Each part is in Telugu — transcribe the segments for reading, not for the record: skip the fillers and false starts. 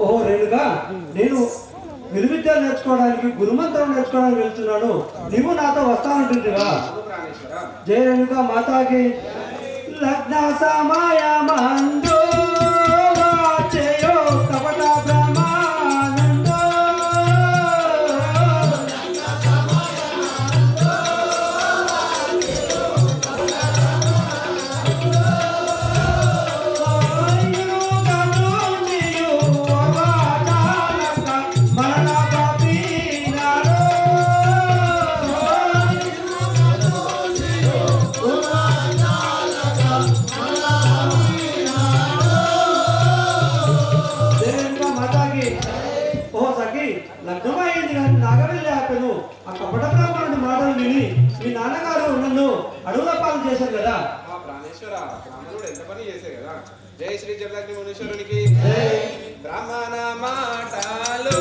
ఓహో రేణుగా, నేను విలువిద్యలు నేర్చుకోవడానికి గురుమంత్రం నేర్చుకోవడానికి వెళ్తున్నాను, నీవు నాతో వస్తానంటుందిగా. జయ రేణుగా మాతాకి. లగ్న సమయమందు వాచయో కపట బ్రహ్మానందో లగ్నమైంది కానీ నాగవెల్లి ఆపను. ఆ కపట బ్రాహ్మణుడి మాటలు విని మీ నాన్నగారు నన్ను అడవుల పాలు చేశారు కదా. జై శ్రీ జగద్గురు మునీశ్వరునికి బ్రాహ్మణ మాటలు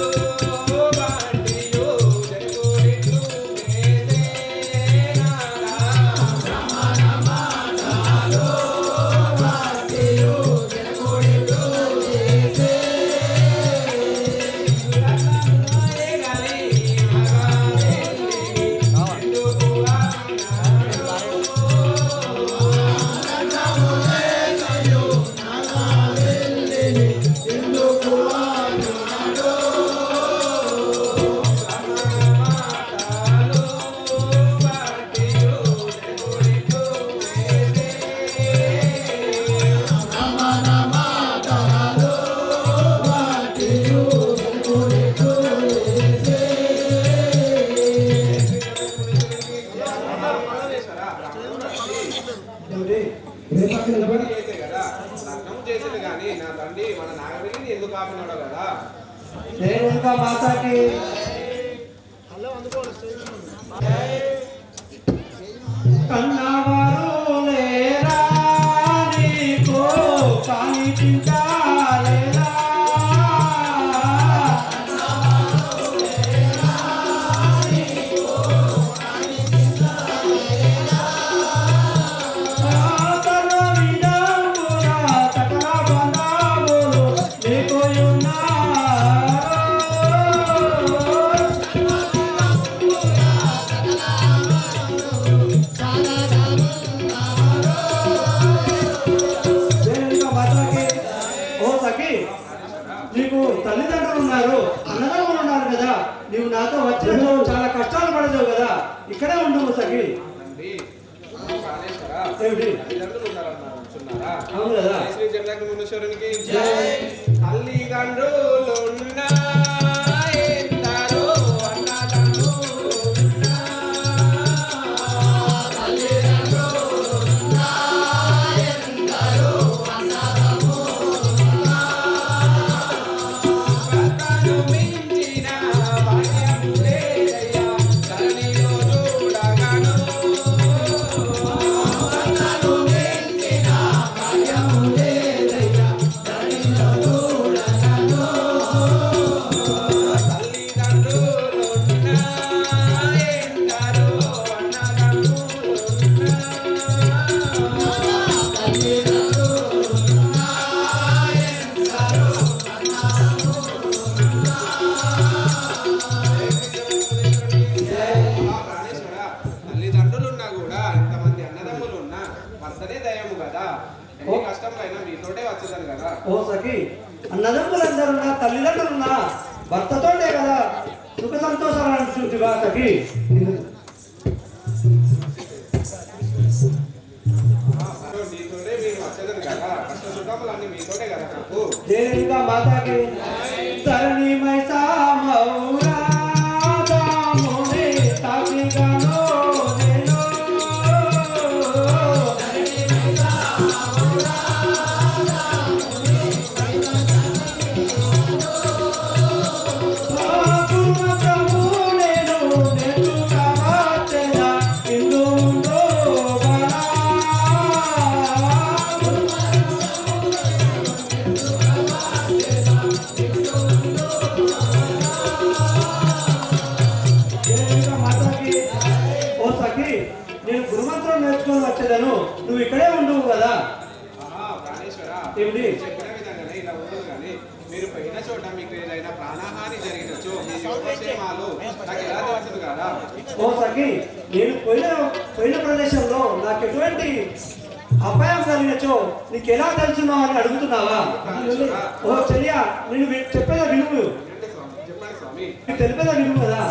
చేసేది కానీ నా తండ్రి మన నాగవెల్లిని ఎందుకు ఆపినాడో కదా. మాతాకి కన్నవారు లేరా నీకు కానిపించాలేరా నీకు తల్లిదండ్రులు ఉన్నారు, అన్నదమ్ములు ఉన్నారు కదా. నీవు నాతో వచ్చినప్పుడు చాలా కష్టాలు పడతావు కదా, ఇక్కడే ఉండు సఖి. అవును కదా. శ్రీ జగద్గురు మునీశ్వరునికి తల్లిదండ్రులు Oh కదా. ఓ సఖి, అన్నదమ్ములందరున్నా తల్లిదండ్రులున్నా భర్తతోనే కదా సుఖ సంతోషాలు అనిపించుగా సఖి. నీతోనే మీరు వచ్చేది కదా, కష్ట సుఖములన్నీ మీతోనే కదా నాకు. దేనిగా మాతాకి తరణి మైసా మౌరా దాముని తాకిగానో నేను నేను గురుమంత్రం నేర్చుకొని వచ్చేదను, నువ్వు ఇక్కడే ఉండవు కదా. ప్రాణేశ్వర, ఏమిటి? చెప్పిన విధంగానే ఇలా ఉండదు కానీ మీరు పోయిన చోట మీకు ఏదైనా ప్రాణహాని జరిగినచో మీ యోగక్షేమాలు నాకు ఎలా తెలుస్తుంది కదా. ఓ సఖి, నేను పోయిన ప్రదేశంలో నాకు ఎటువంటి అపాయం కలిగినచో నీకు ఎలా తెలుసున్నావు అని అడుగుతున్నావా? ఓ చెలియా, నేను చెప్పేదా వినుము, చెప్పండి స్వామి. నీకు తెలిపేదా వినుము కదా.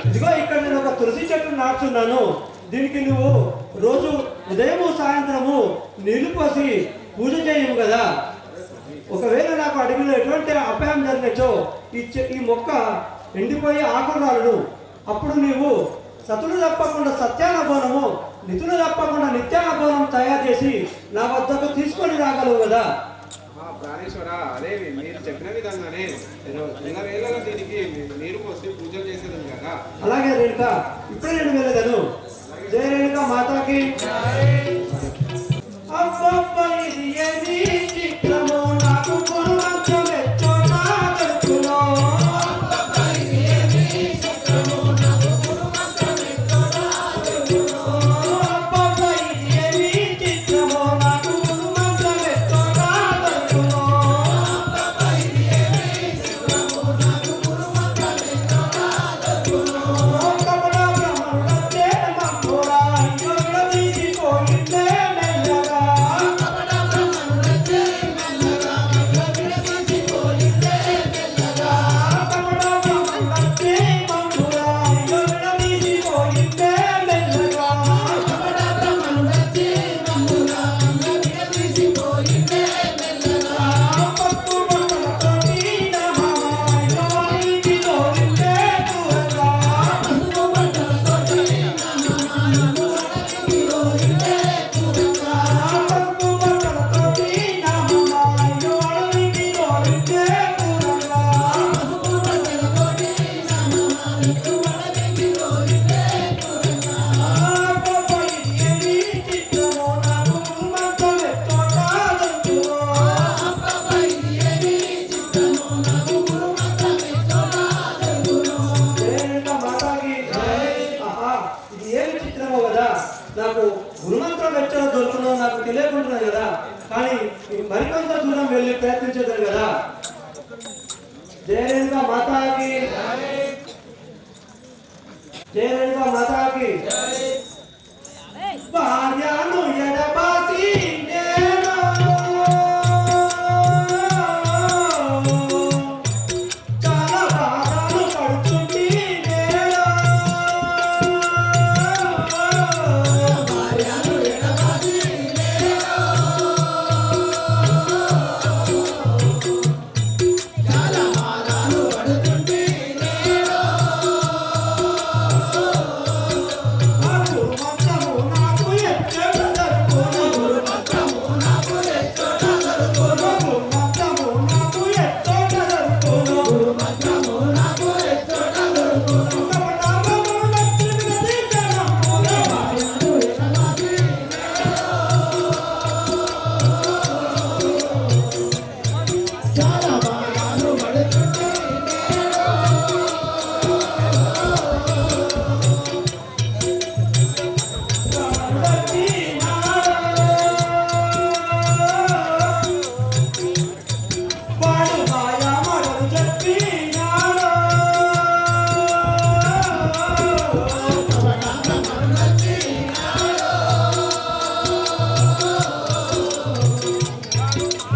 ఇదిగో ఇక్కడ నేను ఒక తులసి చెట్టును నాటుతున్నాను. దీనికి నువ్వు రోజు ఉదయము సాయంత్రము నీళ్లు పోసి పూజ చేయము కదా. ఒకవేళ నాకు అడవిలో ఎటువంటి అపాయం జరిగినచో ఈ మొక్క ఎండిపోయి ఆకురాలను, అప్పుడు నీవు సతులు తప్పకుండా సత్యానుభవనము, నితులు తప్పకుండా నిత్యానుభవనం తయారు చేసి నా వద్దకు తీసుకొని రాగలవు కదా. ప్రాణేశ్వర, అదే మీరు చెప్పిన విధంగానే వేళలో దీనికి నీరు పోసి పూజలు చేసేది కదా. అలాగే రేణుక, ఇప్పుడే నేను వెళ్ళగలను. జయ రేణుక మాతాకి. అబ్బబ్బా, ఇది ఏమి చిత్రమో, నాకు గురుమంత్రం ఎచ్చో నా దొరుకునో. అబ్బబ్బా, ఇది ఏమి చిత్రమో, నాకు గురుమంత్రం ఎచ్చో నా దొరుకునో. కమలా బ్రహ్మణుడొచ్చే మమ్మురా, యోగుల తీసిపోయిందే మెల్లగా. కమలా బ్రహ్మణుడొచ్చే మమ్మురా, యోగుల తీసిపోయిందే మెల్లగా. పట్టు బట్టలతోటి నా మామ యోగికి తోలిందే దూరంగా. పట్టు బట్టలతోటి నా మామ యోగికి తోలిందే దూరంగా. అబ్బబ్బా, ఇది ఏమి చిత్రమో, నాకు గురుమంత్రం ఎచ్చో నా దొరుకునో. రేణుక మాతాకి. ఆహా, ఇది ఏమి చిత్రమో కదా, నాకు గురుమంత్రం ఎక్కడ దొరుకుతుందో నాకు తెలియకుంటున్నది కదా. కానీ మరికొంత దూరం వెళ్ళి ప్రయత్నించేదారు కదా. జయ రేణుక మాతాకి. జయ రేణుక మాతాకి. భార్యను ఎడబాసి నేను చాలా బాధలు పడుతుంది నేను. ఆ గురుమంత్రము నాకు ఎక్కడ దొరుకును. గురుమంత్రము నాకు ఎక్కడ దొరుకును. కమలాభము లక్ష్మీదేవి జనముల భార్యను ఎడబాసి. వాడు మాయా మడలు చెప్పినాడు.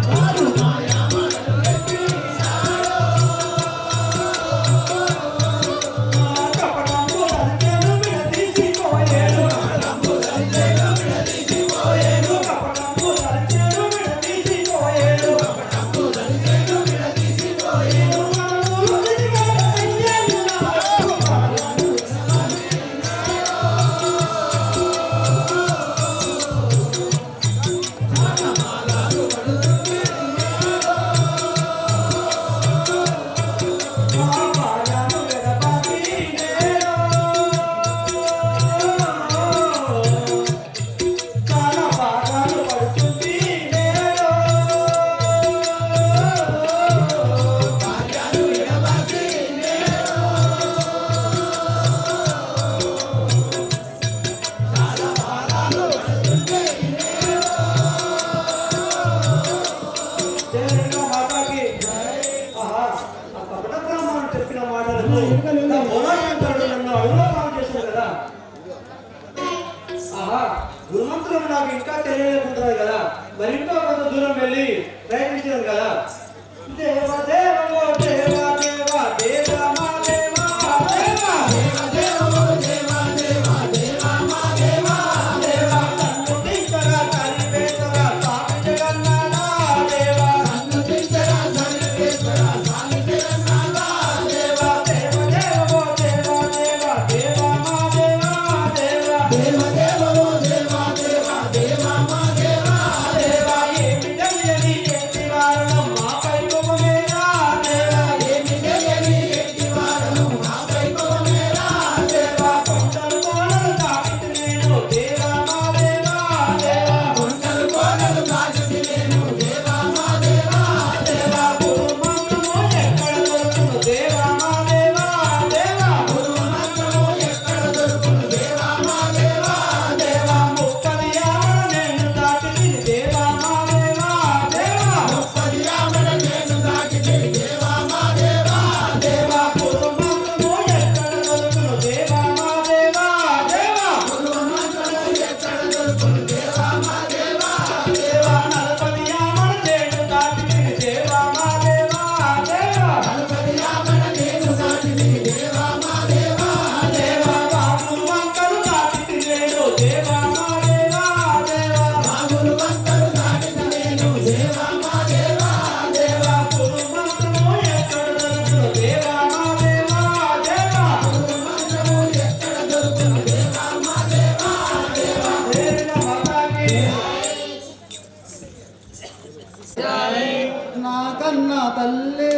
వాడు మాయా మాతాకి ఆహా ఆ కపట బ్రాహ్మణుడు చెప్పిన మాటలకు నా మోనాశంకరుడు నన్ను అడుగుపాలు చేశాడు కదా. ఆహా గురుమంత్రం నాకు ఇంకా తెలియలేకుంటున్నారు కదా, మరి ఇంకా కొంత దూరం వెళ్ళి ప్రయత్నించాను కదా. దేవ దేవో దేవ దేవ దేవ మా దేవ దేవ దేవ దేవ దేవ దేవ మా దేవ దేవ సన్నుతించరా సరివేశ్వర స్వామి జగన్నాథ దేవ సన్నుతించరా సరివేశ్వర స్వామి జగన్నాథ దేవ దేవ దేవో దేవ దేవ దేవ మా దేవ దేవ దేవ దేవో దేవ దేవ దేవ మా దేవ దేవ ఏమి తెలియని ఎట్టి వారణం మాపై కోపమేరా దేవ ఏమి తెలియని ఎట్టి వారణం మాపై కోపమేరా దేవ కొండలు కోనలు దాటి నేను దేవ మా దేవ దేవ కొండలు కోనలు దాటి నేను దేవ మా దేవ దేవ గురు మంత్రము ఎక్కడ దొరుకును దేవ మా దేవ దేవ గురు మంత్రము ఎక్కడ దొరుకును దేవ మా దేవ దేవ ముప్పది యామల నేను దాటి దేవ మా దేవ దేవ ముప్పది యామల నేను దాటి దేవ మా దేవ దేవ గురు మంత్రము ఎక్కడ దొరుకును దేవ మా దేవ దేవ గురు మంత్రము ఎక్కడ దొరుకును దేవ మా దేవ దేవ నలపది యామల నేను దాటి దేవ మా దేవ దేవ నలపది యామల నేను దాటి దేవ మా దేవ దేవ బాబులు వంకలు దాటి నేను దేవ మా దేవ దేవ బాబులు వంకలు దాటి నేను దేవ మా దేవ దేవ గురు మంత్రము ఎక్కడ దొరుకును దేవ మా దేవ దేవ గురు మంత్రము ఎక్కడ దొరుకును దేవ మా దేవ దేవ దేవ మాతాకి నా కన్నా తల్లి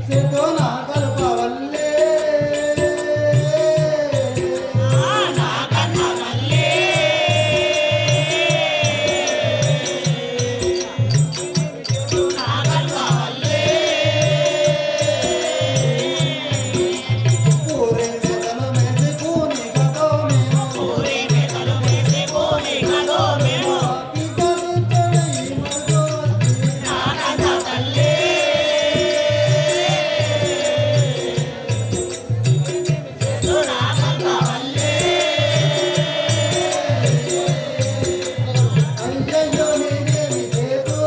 చేతో నా కలుపవల్లే ఊరే మెదలు మెసి కూని కదో మేము అయ్యయ్యో నేనేమి చేతు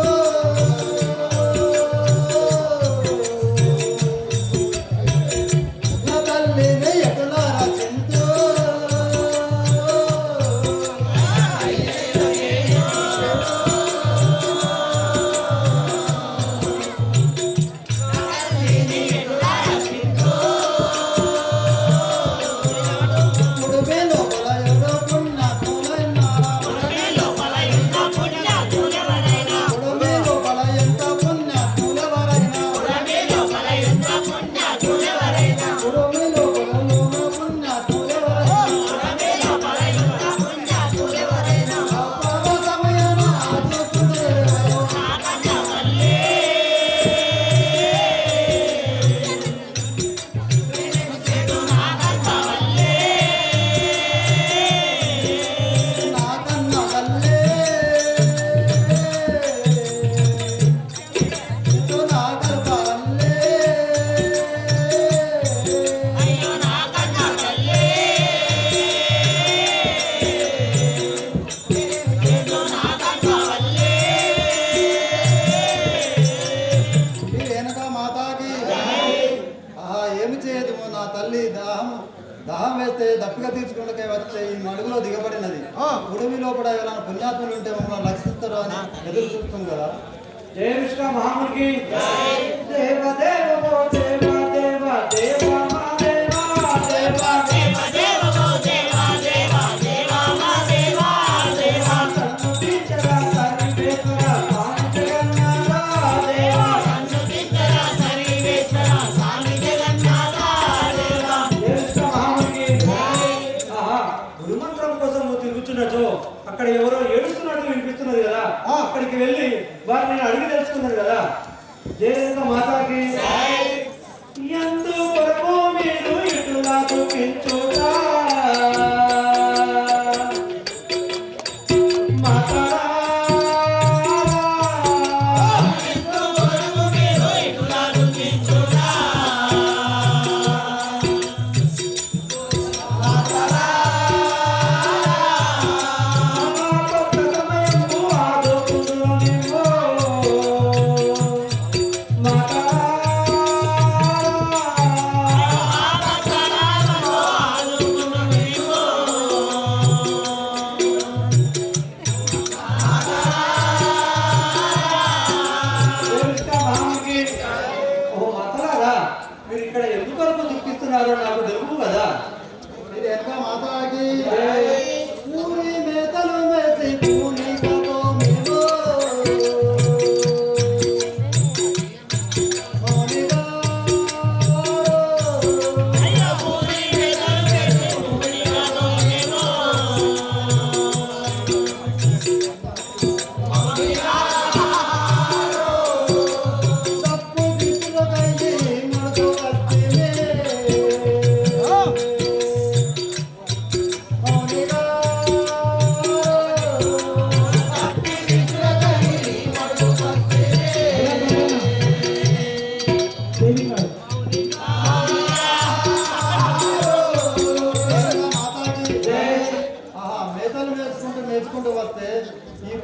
నా తల్లిని ఎటులా రచించు ముడుమే లోపల ఎవరో పుణ్యాత్ములైనారా ముడుమే లోపల ఎంత పుణ్యాత్ములెవరైనా ముడుమే లోపల ఎంత పుణ్యాత్ములెవరైనా అపార సమయాన ఆచరిస్తున్నారు నా కన్నా తల్లే చేతో నా కలుపవల్లే వీరేనక మాతాకి ఆహా ఏమి చేయదు నా తల్లి దాహం వేస్తే దప్పిక తీర్చుకుంటే వచ్చే ఈ మడుగులో దిగబడినది ఉడిమి లోపల ఎవరైనా పుణ్యాత్ములు ఉంటే మమ్మల్ని రక్షిస్తారు అని ఎదురు చూస్తుంది కదా. జయ విష్ణు మహామునికి దేవ దేవో దేవ దేవ దేవ మా దేవ దేవ దేవ దేవో దేవ దేవ దేవ మా దేవ దేవ సన్నుతించరా సరివేశ్వర స్వామి జగన్నాథ దేవ సన్నుతించరా సరివేశ్వర స్వామి జగన్నాథ దేవ జయ విష్ణు మహామునికి ఆహా గురుమంత్రం కోసం నువ్వు తిరుగుతున్నచో అక్కడ ఎవరో ఏడుస్తున్నట్టు వినిపిస్తున్నది కదా, అక్కడికి వెళ్ళి వారిని అడిగి తెలుసుకున్నారు కదా. జయ మాతాకి ఎందు కొరకు మీరు ఇటు నాకు కించుతా తీసుకుంటూ వస్తే ఈ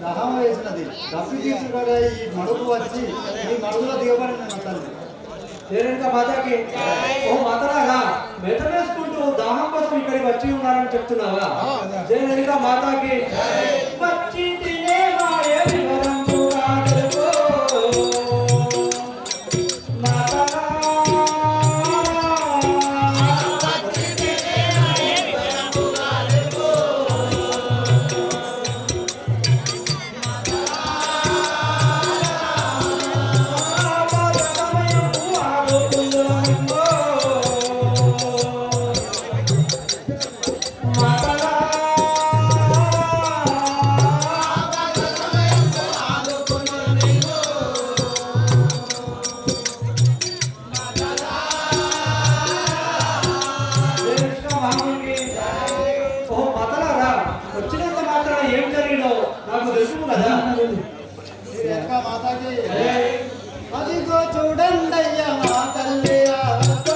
దహం వేసినది దప్పి తీసుకునే ఈ మడుగు వచ్చి ఈ మడుగులో దిగబడింది నా తల్లి. రేణుకా మాతాకి ఓ మాతలారా మెత వేసుకుంటూ దాహం కోసం ఇక్కడికి వచ్చి ఉన్నారని చెప్తున్నావా? జయ రేణుకా మాతాకి వచ్చి తినే వాడే వివరంబు రాజుకో. మాతలా వచ్చినంత మాత్రం ఏం జరిగిందో నాకు తెలుసు కదా. రేణుకా మాతాకి అదిగో చూడండి అయ్యా మా తల్లి అవస్థ.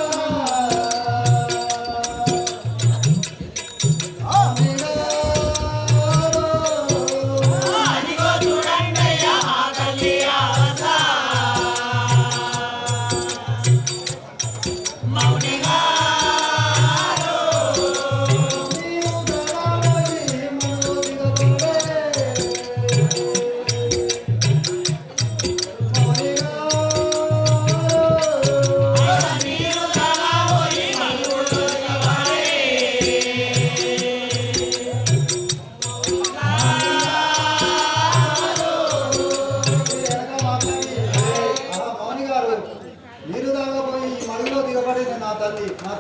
నీరు తాగబోయి ఈ మడుగులో దిగబడింది నా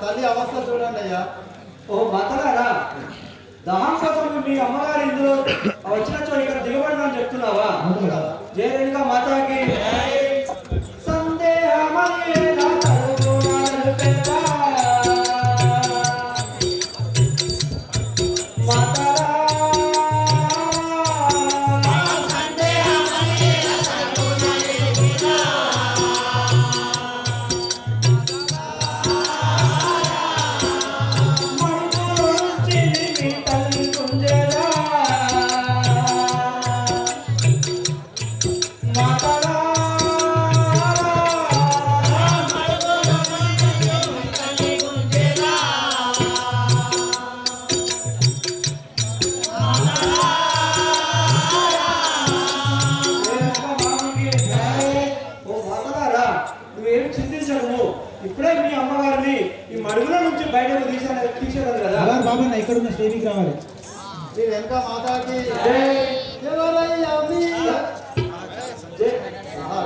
తల్లి అవస్థ చూడండి అయ్యా. ఓ మాతలారా దహం కోసం మీ అమ్మగారు ఇందులో వచ్చినచో ఇక్కడ దిగబడమని చెప్తున్నావా? జయ రేణుకా మాతాకి సందేహమయ్యేలా తరుణాలు పెద్ద మాతలా నువ్వేం చింతించను. ఇప్పుడే మీ అమ్మగారిని ఈ మడుగుల నుంచి బయటకు తీసేదారు కదా. బాబు నా ఇక్కడ ఉన్న స్టేబీ కావాలి. శ్రీ రేణుకా మాతాకి ఎవరయ్యా మీ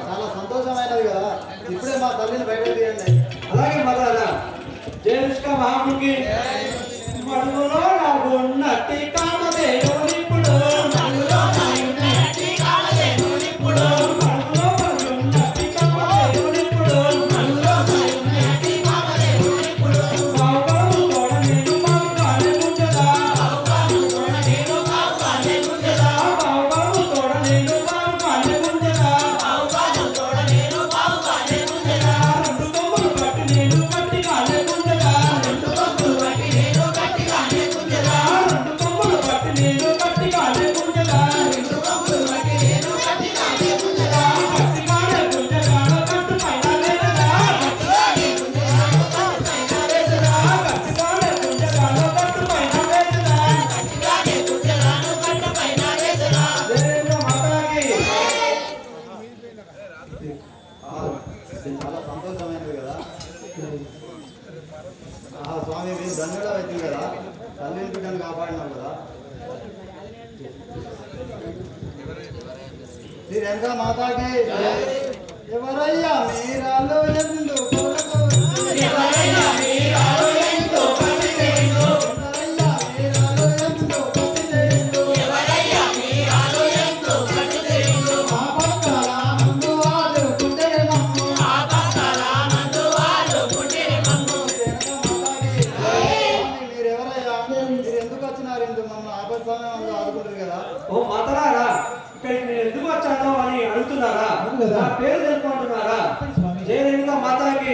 చాలా సంతోషమైనది కదా. ఇప్పుడే మా తల్లిని బయటకు తీయండి. అలాగే మాతలారా జయ రేణుకా మహాముకి మడుగులో నాకు ఉన్నట్టి కామదేవుని ఇప్పుడు మడుగులో ఉన్నట్టి కామదేవుని ఇప్పుడు మడుగులో ఉన్నట్టి కామదేవుని ఇప్పుడు మడుగులో ఉన్నట్టి కామదేవుని ఇప్పుడు బావుగాను తోడ నేను బావుగానే ముంజదా బావుగాను తోడ నేను బావుగానే ముంజదా బావుగాను తోడ నేను బావుగానే ముంజదా బావుగాను తోడ నేను బావుగానే ముంజదా రెండు కొమ్ములు పట్టి నేను గట్టిగానే ముంజదా రెండు కొమ్ములు పట్టి నేను గట్టిగానే ముంజదా రెండు కొమ్ములు పట్టి నేను గట్టిగానే ముంజదా రెండు కొమ్ములు పట్టి నేను గట్టిగానే ముంజదా గట్టిగానే ముంజదా కట్టు పైన వేసదా గట్టిగానే ముంజదా కట్టు పైన వేసదా గట్టిగానే ముంజదా కట్టు పైన వేసదా గట్టిగానే ముంజదా కట్టు పైన వేసదా. రేణుకా మాతాకి చాలా సంతోషమైనది కదా. స్వామి మీరు ధన్యుడు అవుతుంది కదా. తల్లిని బిడ్డను కాపాడినాం కదా. శ్రీ రేణుకా మాతాకి ఎవరయ్యా మీరాలో ఎందు కొరకు ఎవరయ్యా మీరాలో ఎందు పసిదేందు ఎవరయ్యా మీరాలో ఎందు పసిదేందు మా భక్తుల ముందు వాడు గుండె మమ్ము మా భక్తుల ముందు వాడు గుండె మమ్ము. మీరెవరయ్యా మీరు ఎందుకు వచ్చినారు? ఎందుకు మమ్మల్ని ఆపద సమయంలో ఆదుకుంటారు కదా. ఓ మాతలారా ఇక్కడికి నేను ఎందుకు వచ్చాను అని అడుగుతున్నారా? నా పేరు తెలుసుకుంటున్నారా? జయ రేణుకా మాతాకి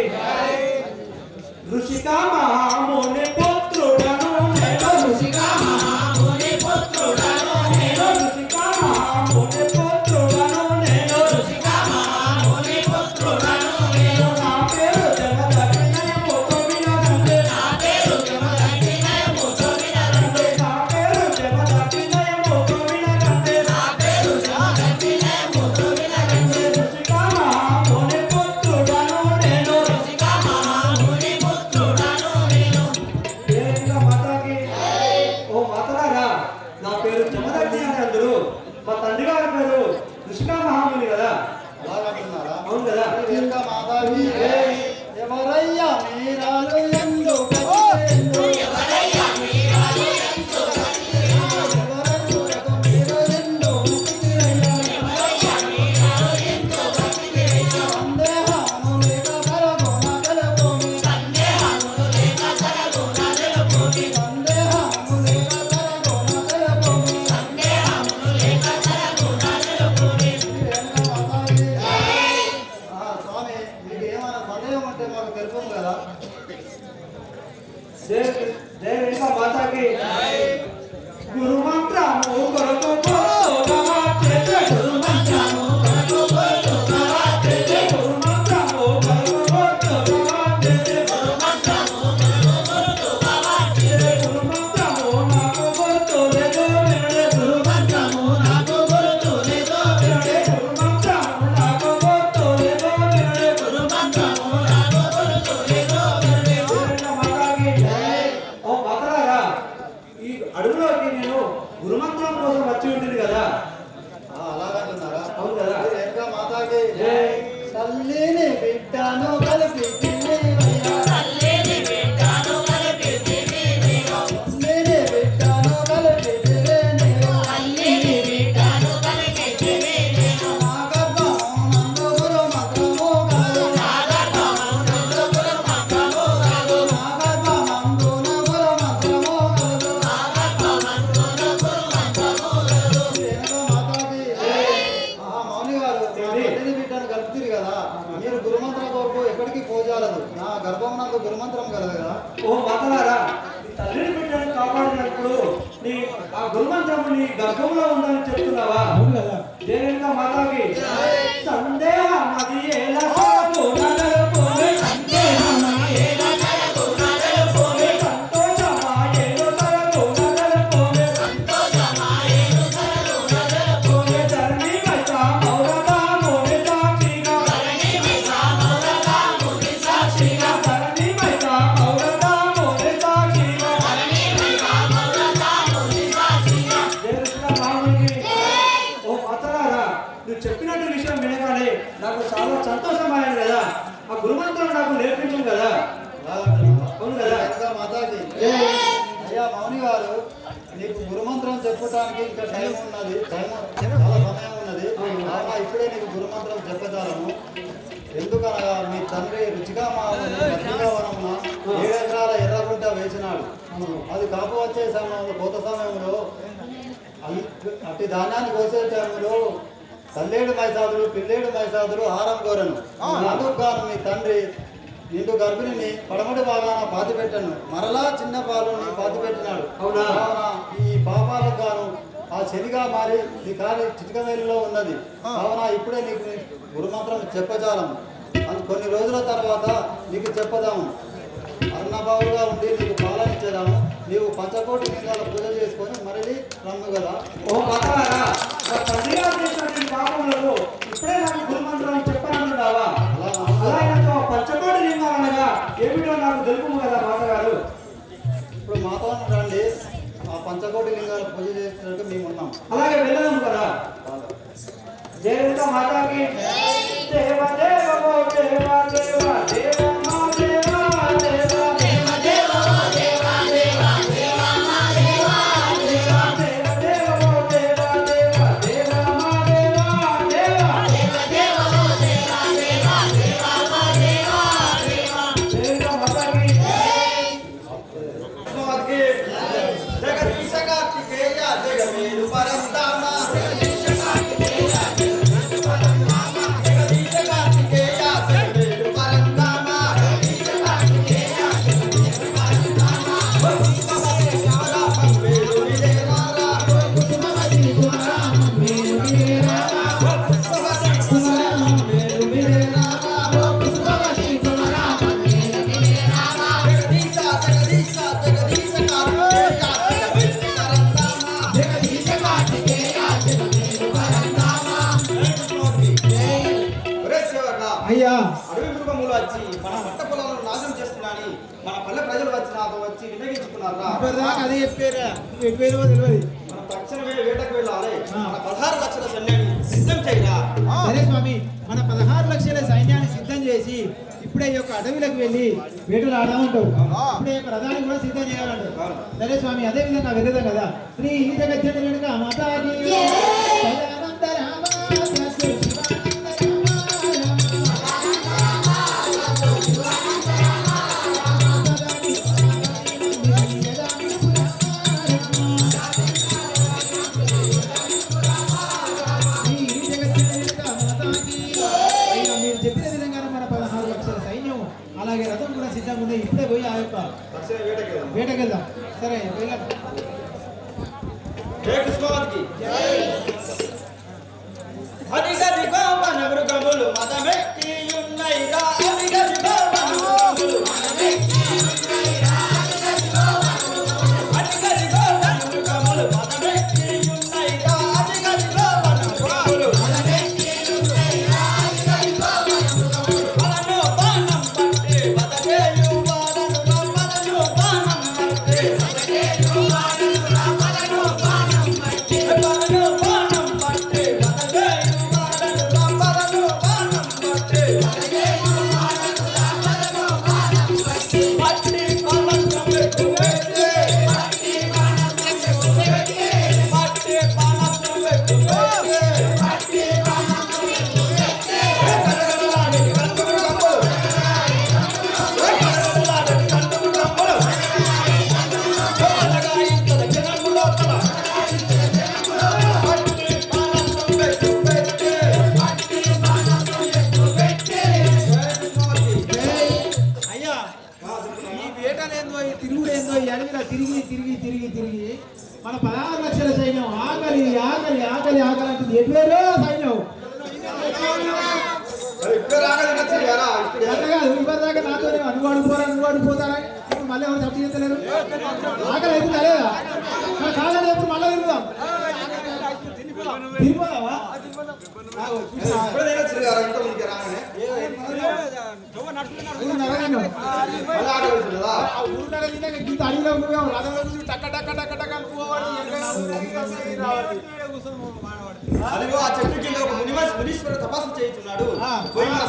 ఋషికా మహాముని పుత్రుడను నేను ఋషికా మహాముని పుత్రుడను గురుమంత్రం కోసం వచ్చి ఉంటుంది కదా. అలాగంటున్నారా? అవును కదా. రేణుకా మాతాకి జై. తల్లిని బిడ్డను కలిపి తినేవయ్యా. తల్లిని బిడ్డను కలిపి తినేవయ్యా. నా గర్భము నందు గురు మంత్రము కలదు. నా గర్భమందున గురు మంత్రము కలదు. రేణుకా మాతాకి మౌని గారు నా తల్లిని బిడ్డను కలుపుతుంది కదా, మీరు గురుమంత్రం కొరకు ఎక్కడికి పోజాలదు. నా గర్భం నందు గురుమంత్రం కలదు కదా. ఓ మాతలారా, నీ తల్లిని బిడ్డను కాపాడినప్పుడు నీ ఆ గురుమంత్రము నీ గర్భంలో ఉందని చెప్తున్నావా? అవును కదా. దేనిగా మాతాకి సందేహం అది ఎలా సాగు నగరపోవే. సంతోషమా ఏదో సరగు నగరపోవే. ధరణి మైసా మౌరగా మోమె సాక్షిగా. ధరణి మైసా మౌరగా మోమె సాక్షిగా. జయకృష్ణ రామునికి ఓ మాతలారా, నువ్వు చెప్పినట్టు విషయం వినగానే నాకు చాలా సంతోషమైంది కదా. ఆ గురుమంత్రం నాకు నేర్పించింది కదా. అవును కదా. రేణుకా మాతాకి అయ్యా మౌని గారు, నీకు గురుమంత్రం చెప్పడానికి ఇంకా టైం ఉన్నది, చాలా సమయం ఉన్నది. కావున ఇప్పుడే నీకు గురుమంత్రం చెప్పజాలను. ఎందుకనగా మీ తండ్రి రుచిగా వనమున 7 ఎకరాల ఎర్రగుంట వేసినాడు. అది కాపు వచ్చే సమయంలో, కోత సమయంలో అట్టి ధాన్యాన్ని కోసే టైంలో తల్లేడు మైసాదులు పిల్లేడు మైసాదులు ఆహారం కోరను. అందుకు గాను మీ తండ్రి నిండు గర్భిణిని పడమటి భాగాన పాతి పెట్టాను, మరలా చిన్న పాలుని పాతి పెట్టినాడు. అవునా? కావున ఈ పాపాలకు గాను ఆ శనిగా మారి నీ కాలి చిటికవేలిలో ఉన్నది. కావున ఇప్పుడే నీకు గురుమంత్రం చెప్పజాలము. కొన్ని రోజుల తర్వాత నీకు చెప్పదాము. అన్నబాబుగా ఉండి నీకు పాలనిచ్చేదాము. నీవు పంచకోటి లింగాల పూజ చేసుకొని మరలి రమ్ము కదా. ఓ మాతలారా, నా తండ్రి గారు చేసినటువంటి పాపములకు ఇప్పుడే నాకు గురుమంత్రం చెప్పాలనున్నావా? అలాగే పంచకోటి లింగాలనగా ఏమిటో నాకు తెలుపు కదా మాతగారు. ఇప్పుడు మాతో రండి, ఆ పంచకోటి లింగాల పూజ చేసినట్టు మేము ఉన్నాం. అలాగే వెళ్ళదాం కదా. జయలలిత మాతాకి దేవ దేవ ఓ దేవ దేవ దేవ మా దేవ దేవ దేవ దేవ ఓ దేవ దేవ దేవ మా దేవ దేవ దేవ దేవ ఓ దేవ దేవ దేవ మా దేవ దేవ దేవ దేవ ఓ దేవ దేవ దేవ మా దేవ దేవ. జయలలిత మాతాకి జగదీశ కార్తికేయ జగమేలు పరంధామ. జగదీశ కార్తికేయ జగమేలు పరంధామ. పంపేరు విజయనారా. జగదీశ జగదీశ జగదీశ అయ్యా అడవి మృగములు వచ్చి మన పంట పొలాలను నాశనం చేస్తున్నాని మన పల్లె ప్రజలు వచ్చి నాతో వచ్చి వినియోగించుకున్నారా? ఇప్పటిదాకా అదే చెప్పారా, చెప్పేదో తెలియదు. మనం తక్షణమే వేటకు వెళ్ళాలి. మన 16 లక్షల సైన్యాన్ని సిద్ధం చేయరా. సరే స్వామి, మన 16 లక్షల సైన్యాన్ని సిద్ధం చేసి ఇప్పుడే ఈ యొక్క అడవిలోకి వెళ్ళి వేటలు ఆడమంటావు. ఇప్పుడే యొక్క రథాన్ని కూడా సిద్ధం చేయాలంటావు. సరే స్వామి, అదే విధంగా వెళ్ళదాం కదా. శ్రీ జగజ్జనక మాతాకి సదానంద రామ సత్య మీరు చెప్పిన విధంగా మన 16 లక్షల సైన్యం అలాగే రథం కూడా సిద్ధంగా ఉంది. ఇప్పుడే పోయి ఆ యొక్క తక్షణ వేటకు వెళ్దాం. వేటకెళ్దాం. సరే వెళ్ళాం. జై కృష్ణవాదికి అదిగదిగో మన మృగములు మదమెక్కి ఉన్నైరా. అదిగదిగో మన మృగములు మదమెక్కి ఉన్నైరా. అదిగదిగో మన మృగములు మదమెక్కి ఉన్నైరా. అదిగదిగో మన మృగములు మదమెక్కి ఉన్నైరా. అదిగదిగో మన మృగములు మనను బాణం పట్టి బదకేయు వాడను మనను బాణం పట్టి బదకేయు వాడను మనను బాణం లక్షల సైన్యం ఆకలి ఆకలి ఆకలి ఆకలి అంటుంది ఎట్లేరో సైన్యం అట్లా కాదు ఇప్పటిదాకా నాతో అనువాడు పోతారా ఇప్పుడు మళ్ళీ ఎవరు తప్పు చేస్తలేరు ఆకలి అవుతుందా లేదా కాదని ఎప్పుడు మళ్ళీ తిరుగుదాం తిరిగిపోదావా ఇంత అడిగిలో టక్క టక్క టక్క టక్క తపస్సు చేస్తున్నాడు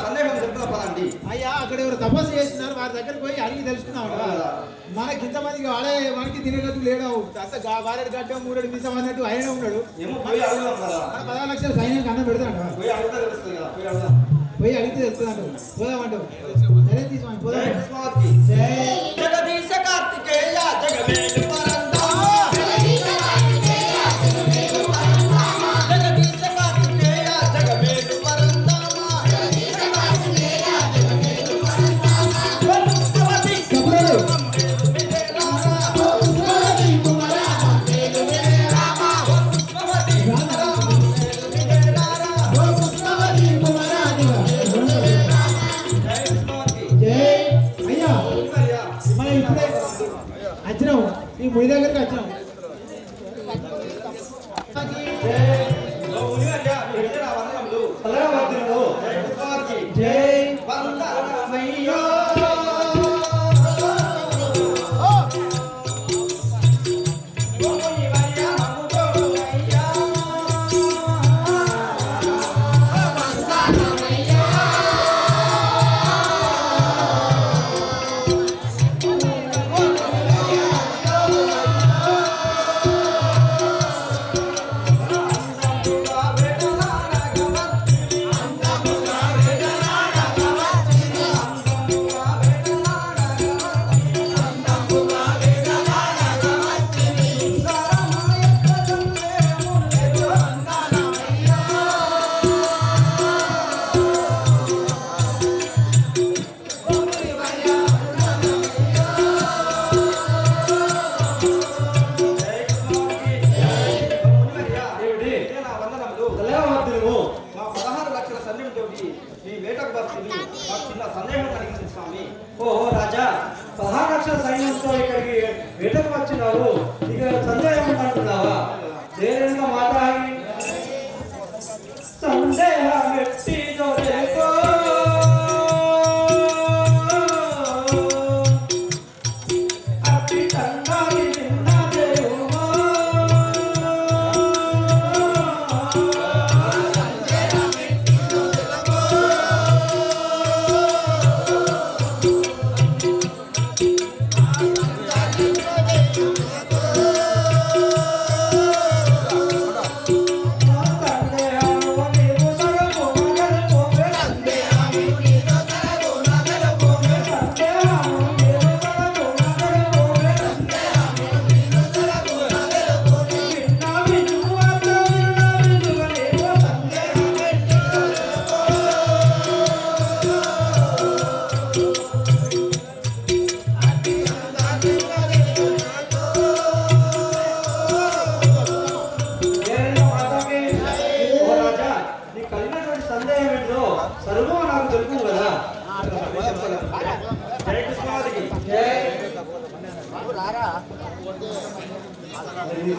సందేహం జరుగుతున్న పదండి. అయ్యా అక్కడ ఎవరు తపస్సు చేస్తున్నారు వారి దగ్గరికి పోయి అడిగి తెలుసుకున్నాడు మనకి ఇంతమందికి వాడే మనకి తినేటట్టు లేడు అంత వారెడు గడ్డ మూరెడు మిసం అన్నట్టు ఆయన ఉన్నాడు 16 లక్షల సైన్యం కన్నా పెడతాడు పోయి అడిగితే తెలుస్తున్నాడు పోదామంటు సరే తీసుకుని పోదాం జగదీశ కార్తికేయ జగమేలు పరంధామ జగదీశ కార్తికేయ జగమేలు పరంధామ వచ్చినాం ఈ ముడి దగ్గరికి వచ్చినాం జై ఓ రాజా 16 లక్షల సైన్యంతో ఇక్కడికి వేటకు వచ్చినావు ఇక సందేహం అంటున్నావా ధైర్యంగా మాట్లాడి సందేహం ఎట్టి దొరేకో అతి తంగారి నిన్నదేవో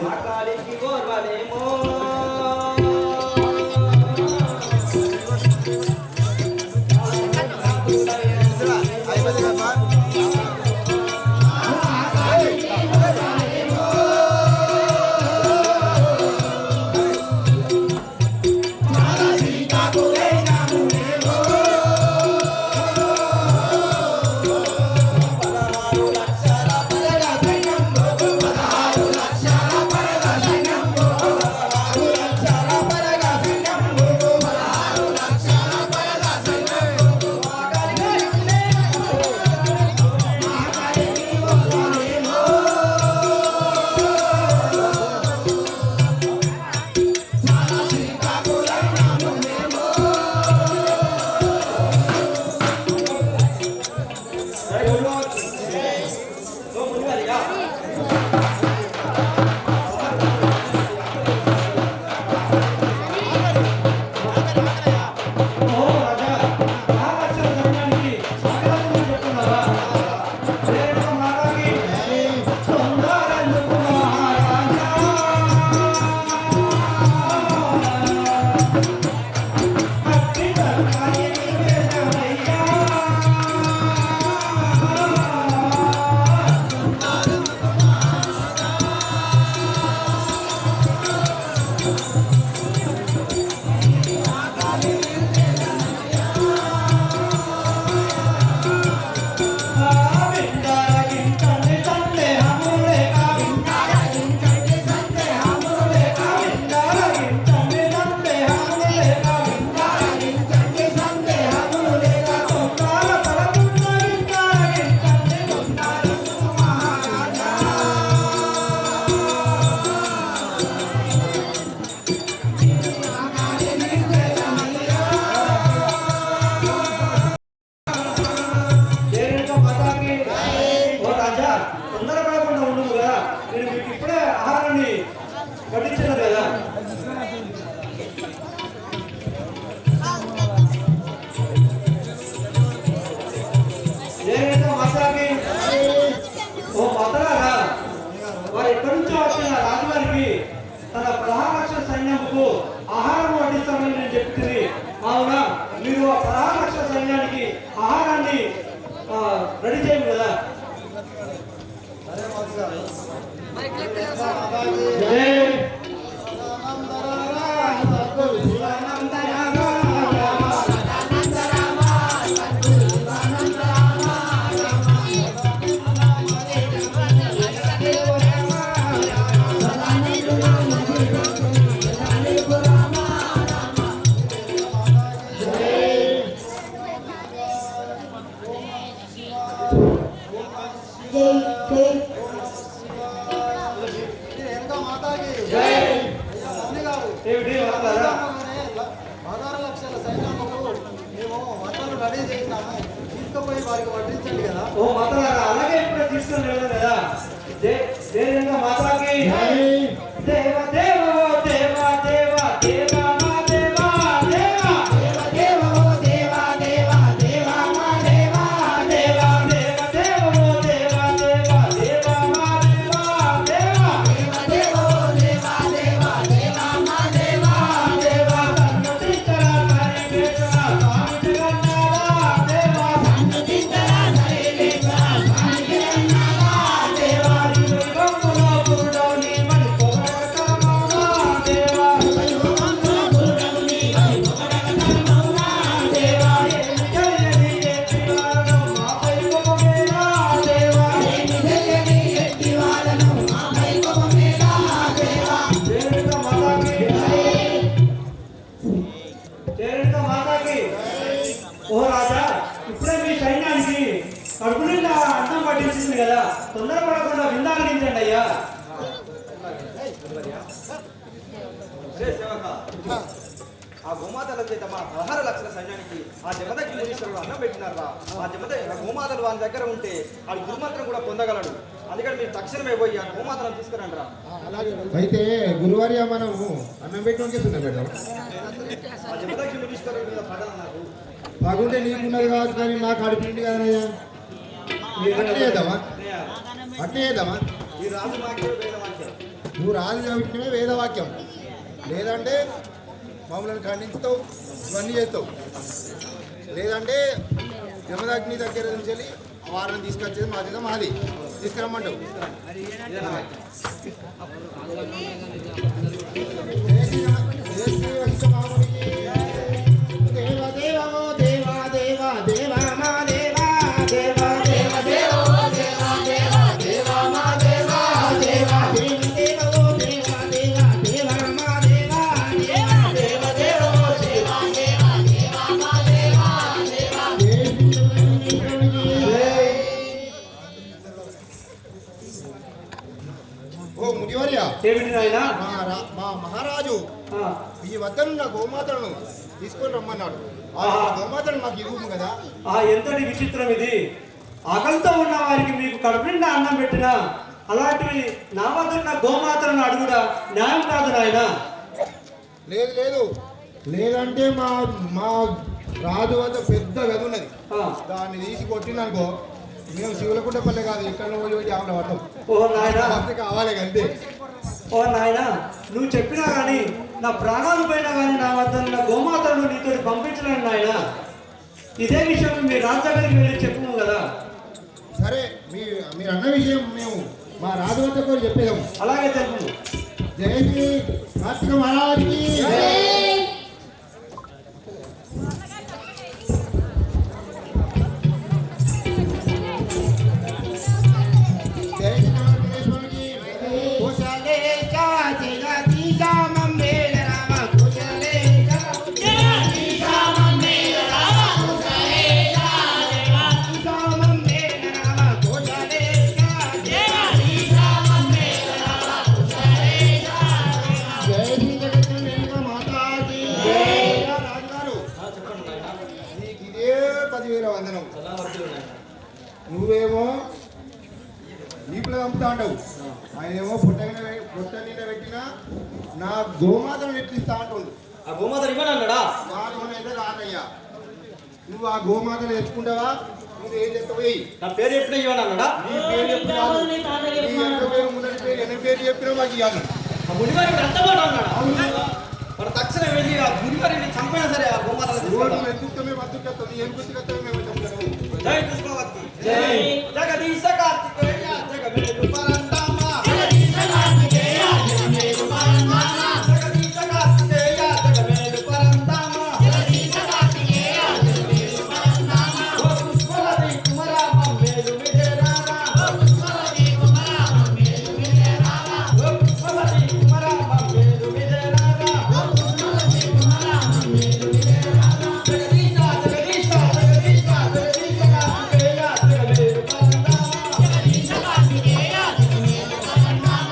మాట్లాడికి గోర్వలేమో లక్షల పట్టించారు కదా. ఏదైతే మాసాకి ఓ పతరాగా వారు ఎక్కడి నుంచో వచ్చిన రాజుగారికి తన 16 లక్షల సైన్యంకు ఆహారం వడ్డిస్తామని నేను చెప్తుంది. అవునా, మీరు ఆ 16 లక్షల సైన్యానికి ఆహారాన్ని రెడీ చేయండి కదా. ఏమిటి 16 లక్షల సైన్యాలకు మేము వంటలు రెడీ చేసినాము, తీసుకుపోయి వారికి వడ్డించండి కదా. ఓ మాతలారా, అలాగే ఇప్పుడు తీసుకొని వెళ్ళారు కదా. దేవేంద్ర మాతాకి దేవ దేవ దేవ దేవ దేవ మా దేవ దేవ దేవ దేవ దేవ దేవ మా దేవ దేవ దేవ దేవ దేవ దేవ దేవ మా దేవ దేవ దేవ దేవ దేవ దేవ మా దేవ దేవ సన్నతితర సరి వేతన స్వామి జగన్నాథ దేవ సన్నతితర సరి వేతన స్వామి జగన్నాథ దేవ యుగములో పురుడౌని మని పొగడకమౌనా దేవ యుగములో పురుడౌని మని పొగడకమౌనా దేవ ఏమి తెలియని ఎట్టివారను మాపై కోపమేలా దేవ ఏమి తెలియని ఎట్టివారను మాపై కోపమేలా దేవ చేరుత మాతాకి ఓ రాజా, ఇప్పుడే మీ సైన్యానికి కడుపు నిండా అన్నం పట్టించింది కదా, తొందరపడకుండా విందాగించండి అయ్యా. ఆ గోమాతల చేత మా 16 లక్షల సైన్యానికి ఆ జమదగ్ని మునీశ్వరుడు అన్నం పెట్టినారా. ఆ గోమాతలు వాని దగ్గర ఉంటే వాడు గురుమంత్రం కూడా పొందగలడు. అందుకని మీరు తక్షణమే పోయి ఆ గోమాతలను తీసుకురండి రా. అయితే గురువారి మనము అన్నం పెట్టడానికి పెడదాం. ఆ జమదగ్ని మునీశ్వరుడు మీద పడాలి నాకు. బాగుంటే నీకున్నది కావచ్చు, కానీ నాకు అడిపిండి కదనయ్యా. అట్నే చేద్దామా? అట్నే చేద్దామా? ఈ రాజు వాక్యం వేదవాక్యం. నువ్వు రాజు చదువుకునే వేదవాక్యం, లేదంటే మమ్మల్ని ఖండించుతావు, ఇవన్నీ చేస్తావు. లేదంటే జమదగ్ని దగ్గర నుంచి వెళ్ళి వారిని తీసుకొచ్చేది మా చేత మాది తీసుకురమ్మంటావు. ఓ మునివర్య, ఏమిటి నాయనా? మా మహారాజు ఈ వద్దనున్న గోమాతలను తీసుకొని రమ్మన్నాడు. ఆ గోమాతలు మాకు ఇవ్వు కదా. ఎంతటి విచిత్రం ఇది! ఆకలితో ఉన్న వారికి మీకు కడుపు నిండా అన్నం పెట్టినా అలాంటివి నా వద్ద ఉన్న గోమాతలను అడుగుడా న్యాయం కాదు నాయన. లేదు లేదు, లేదంటే మా మా రాజు వద్ద పెద్ద గది ఉన్నది, దాన్ని తీసి కొట్టిందనుకో మేము శివులకుంటపల్లె కాదు, ఇక్కడ పోయి ఆమె పడతాం. ఓ నాయనా, కావాలి అంతే. ఓ నాయనా, నువ్వు చెప్పినా కానీ నా ప్రాణాలు పోయినా కానీ నా వద్ద ఉన్న గోమాతలను నీతో పంపించలేను నాయన. ఇదే విషయం మీ రాజు దగ్గరికి వెళ్ళి చెప్పుము కదా. సరే, మీరు అన్న విషయం మేము మా రాజు వద్ద కూడా చెప్పేదాము. అలాగే తెలుపు. జై శ్రీ కార్తీక మహారాజుకి జై శ్రీ వెంకటేశ్వరునికి కుశలేశా జగదీశా మమ్మేల రామ కుశలేశా జగదీశా మమ్మేల రామ కుశలేశా జగదీశా మమ్మేల రామ కుశలేశా జగదీశా మమ్మేల రామ కుశలేశా జై శ్రీ జగన్మాత మాతాకి రాజుగారు నీకు ఇదే 10,000 వందనం. నువ్వేమో నీపులో చంపుతా అంటావు, ఆయనేమో పొట్ట నిండా పెట్టినా నా గోమాతను ఎట్లిస్తా అంటుండు. ఆ గోమాతలు ఇవ్వనన్నాడా? వాడమనైతే రానయ్యా, నువ్వు ఆ గోమాతను ఎత్తుకుంటావా? నువ్వు ఏం చెప్తావు? నా పేరు ఎప్పుడే ఇవ్వనన్నాడా? నీ పేరు చెప్పు కాదు, నీ ఎంత పేరు ముందరి పేరు ఎన్ని పేరు చెప్పినా మాకు ఇవ్వాలి. ఆ గుడివారి అంత మాట అన్నాడా? మరి తక్షణం వెళ్ళి ఆ గుడివారిని చంపినా సరే ఆ గోమాతలు తీసుకుంటాం. ఎందుకు బతుకుతావు? నీ ఎందుకు బతుకుతావు? మేము చెప్తాము. జై కృష్ణవతి జై జగదీశ కార్తికేయ జగమేలు పరంధామ జగదీశ కార్తికేయ జగమేలు పరంధామ జగదీశ కార్తికేయ జగమేలు పరంధామ జగదీశ కార్తికేయ జగమేలు పరంధామ ఓ పుష్పవతి కుమార మమ్మేలు విజయరామ ఓ పుష్పవతి కుమార మమ్మేలు విజయరామ ఓ పుష్పవతి కుమార మమ్మేలు విజయరామ ఓ పుష్పవతి కుమార మమ్మేలు విజయరామ జగదీశ జగదీశ జగదీశ జగదీశ కార్తికేయ జగమేలు పరంధామ జగదీశ కార్తికేయ జగమేలు పరంధామ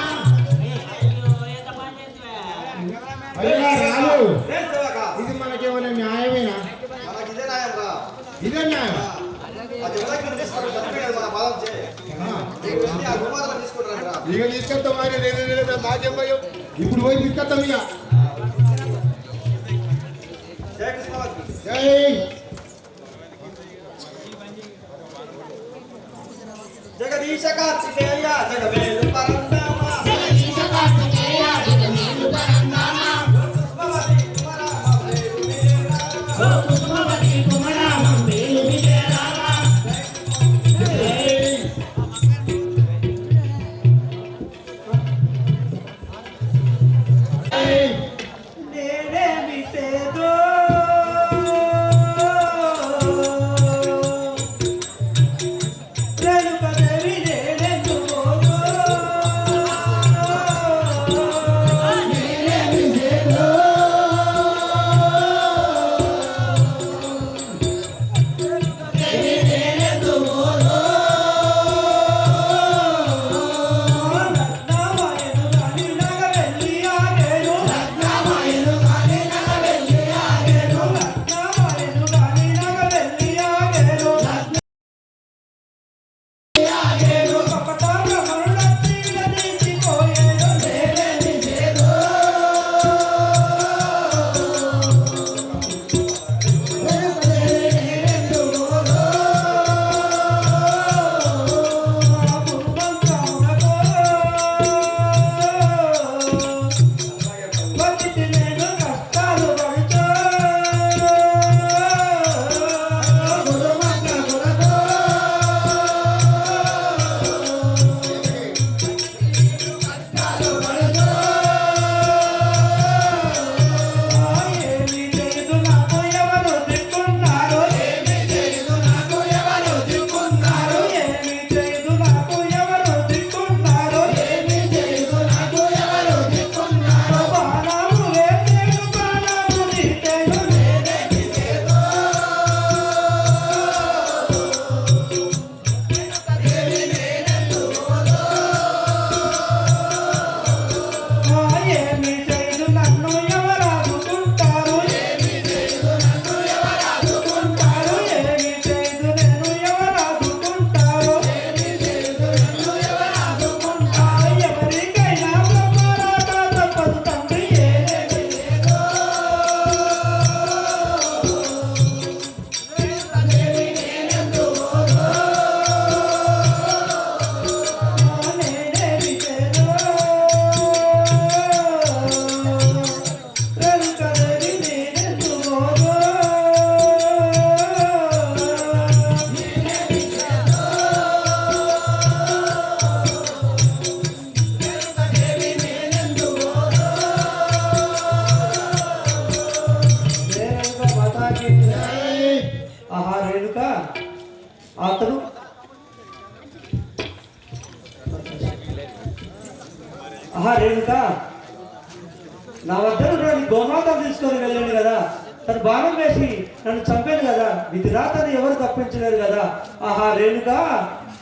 అయ్యా రాదు, జై సేవక ఇది మనకేమైనా న్యాయమేనా? మనకి ఇదే న్యాయం రా. ఇదే న్యాయం. ఆ జగదగిరిని తీసుకొని చంపేయాలి మన బాధం చే నీకు వెళ్ళి ఆ గోమాతలు తీసుకుంటారు రా. ఇక తీసుకొస్తాం ఆయన లేదు మాకేం భయం. ఇప్పుడు పోయి తీసుకొస్తాం ఇక. జై కృష్ణవతి జై జగదీశ కార్తికేయ జగమేలు పరంధామ జగదీశ కార్తికేయ జగమేలు పరంధామ పుష్పవతి కుమార మమ్మేలు విజయరామ ఓ పుష్పవతి కుమార మమ్మేలు విజయరామ నేనేమి చేదో రేణుకదేవి నేనెందు పోదో ఆహా రేణుక అతను ఆహా రేణుక నా వద్ద ఉన్నటువంటి గోమాతను తీసుకొని వెళ్ళాను కదా, తను బాణం వేసి నన్ను చంపాను కదా, విధిరాతను ఎవరు తప్పించలేరు కదా. ఆహా రేణుక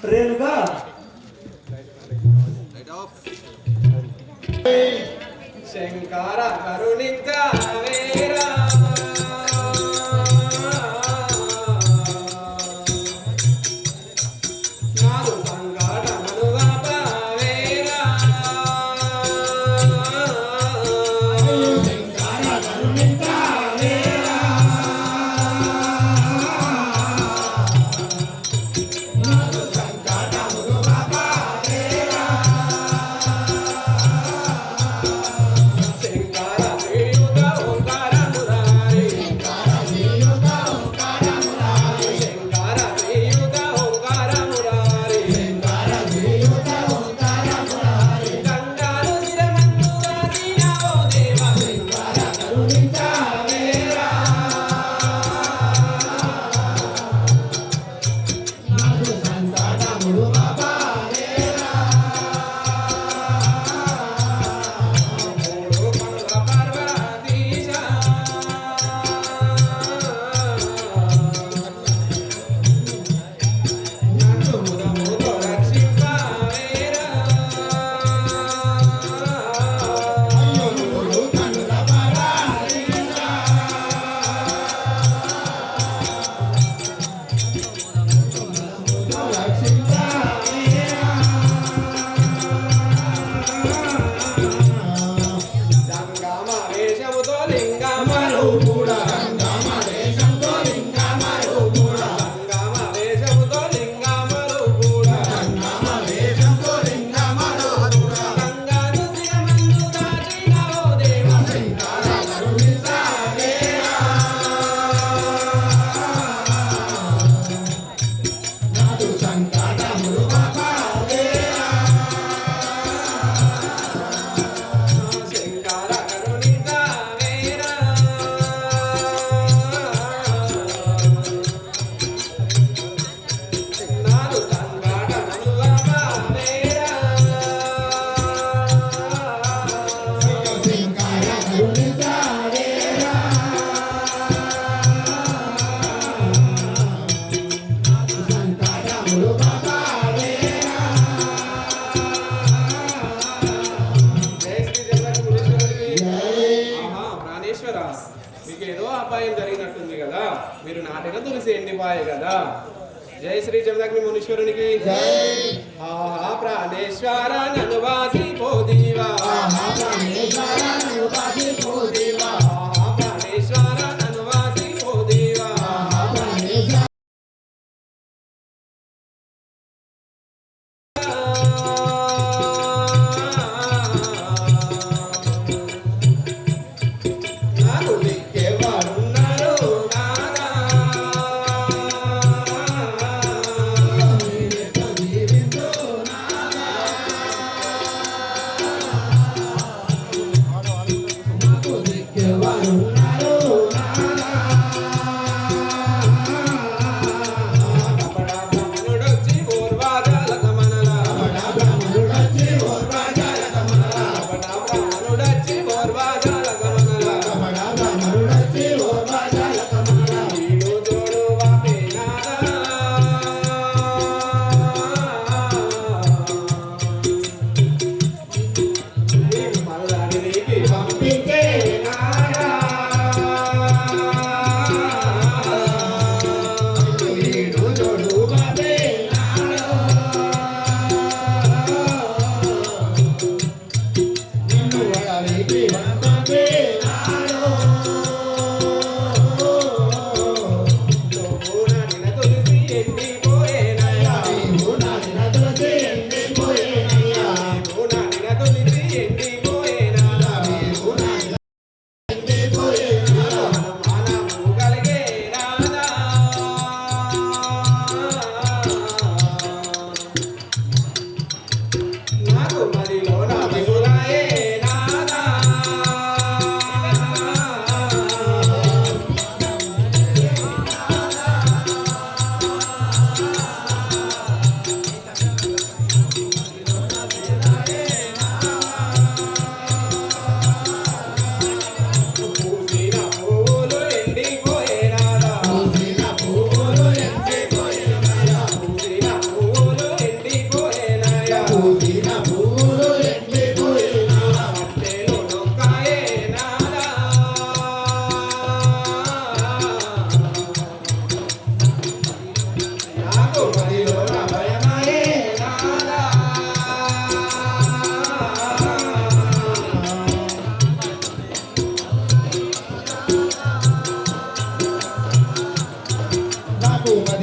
రేణుక శంకర కరుణించవేరా నాదు సంకటమును ఆపవేరా శంకర ప్రియుత ఓంకార మురారి శంకర ప్రియుత ఓంకార మురారి గంగాను శిరమందు వాసినావో దేవా శంకర కరుణించవేరా మూడు పనుల పర్వతీశ నన్ను ముదముతో రక్షింపవేరా జంగమ వేషముతో లింగమరు కూడా జంగమ వేషముతో లింగమరు కూడా గంగాను శిరమందు దాటినావో దేవా శంకర కరుణించవేరా శంకర కరుణించవేరా నాదు సంకటమును ఆపవేరా జై శ్రీ జగన్మునీశ్వరుడికి. ఆహా, ప్రాణేశ్వర మీకు ఏదో అపాయం జరిగినట్టుంది కదా, మీరు నాటిన తులసి ఎండిపాయే కదా. జై శ్రీ జమదగ్ని మునీశ్వరునికి. ఆహా ప్రాణేశ్వర నన్ను వాసి పోదీవా ఆహా ప్రాణేశ్వర నన్ను వాసి పోదీవా నాకు దిక్కెవరున్నారు నాదా కపడా బ్రాహ్మణుడొచ్చి పూర్వాజాల గమనల కపడా బ్రాహ్మణుడొచ్చి పూర్వాజాల గమనల వీడు తోడు వాపేనాదా మల్లాడికి పంపించే నాదా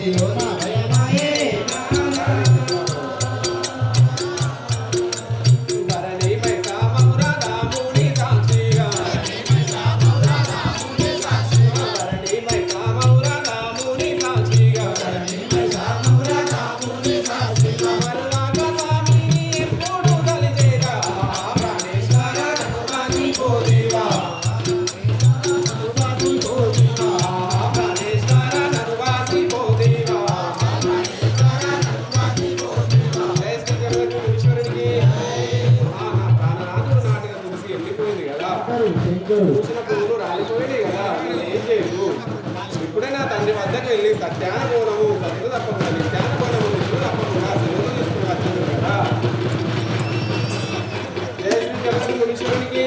అయ్యో నా భయమాయే ధరణి పై కామమురా రాముని సాక్షిగా ధరణి పై కామమురా రాముని సాక్షిగా మరువాక స్వామిని ఎప్పుడు కలిసేరా ప్రాణేశ్వర నరువాసి పోదేవా ప్రాణేశ్వర నరువాసి పోదేవా జయ శ్రీ జగద్గురుశ్వరునికి నా ప్రాణనాథుడు నాటిగా తులసి ఎండిపోయింది కదా పూసిన పువ్వులు రాలిపోయినాయి కదా నేను ఏం చేయదు ఇప్పుడే నా తండ్రి వద్దకు వెళ్ళి సత్యాన బోనము సత్తు తప్పకుండా నిత్యాన బోనము నిత్యులు తప్పకుండా సెలవు తీసుకుని వచ్చాను కదా జయ శ్రీ జగద్గురుశ్వరునికి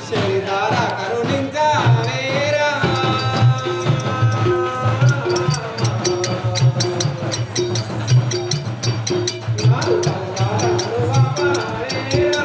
శరీరార కరుణించావేరా నాడు కలగాల అనుభవావేరా.